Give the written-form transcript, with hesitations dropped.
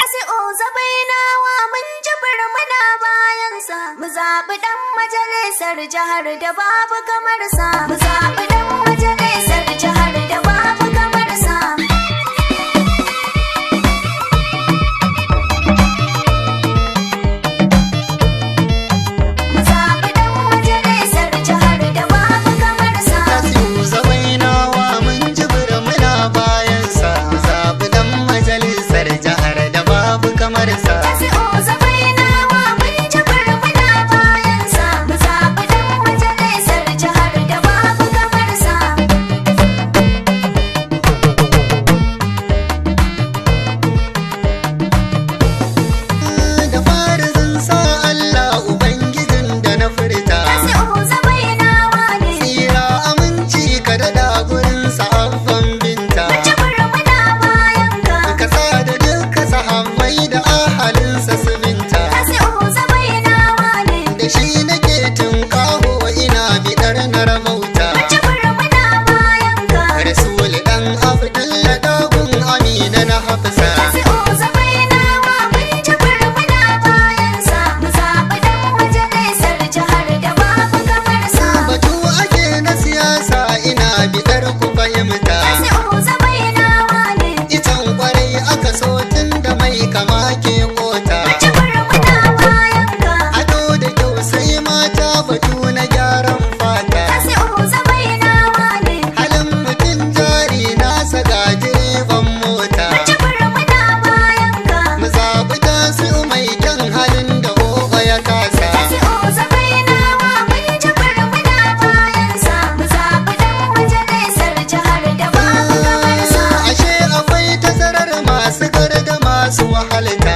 Tasi'u Zabainawa mun jibir muna bayansa, mu zaɓi ɗan majalisar jihar da babu kamar sa. Mu zaɓi ɗan majalisar jihar da babu kamar sa. Mu zaɓi ɗan majalisar jihar da babu kamar sa. Tasi'u Zabainawa mun jibir muna bayansa, mu zaɓi ɗan majalisar jihar da babu kamar sa. Tasi'u Zabainawa mun jibir muna bayansa, mu zaɓi ɗan majalisar jihar da babu kamar sa. Da fari zan sa Allah Ubangijin da na furta, Tasi'u Zabainawa ne, tsira aminci ka daɗa gurin sa'abban binta, jibir muna bayanka. ka sa da duka sahabbai da ahalinsa su binta, Tasi'u Zabainawa ne, da shi nake tunƙaho ina biɗar na ramauta. jibir muna bayanka. Rasul ɗan Abdullah ɗagun Amina na Hafsa, Tasi'u Zabainawa mun jibir muna bayansa, mu zaɓi ɗan majalisar jihar da babu kamar sa. batu ake na siyasa ina biɗar ku fahimta. Tasi'u Zabainawa ne, Itan kwarai aka so tun da mai kama ke kota. jibir muna bayanka. Ado da kyau sai mata batu na gyaran fata. Tasi'u Zabainawa ne, Halin mutum jari nasa ga direban mota. jibir muna bayanka. Mu zaɓi tasi'u mai kyan halin da oba ya kasa. Tasi'u Zabainawa mun jibir muna bayansa, mu zaɓi ɗan majalisar jihar da babu kamar sa. Ashe akwai tazarar masu kar da masu wahalta.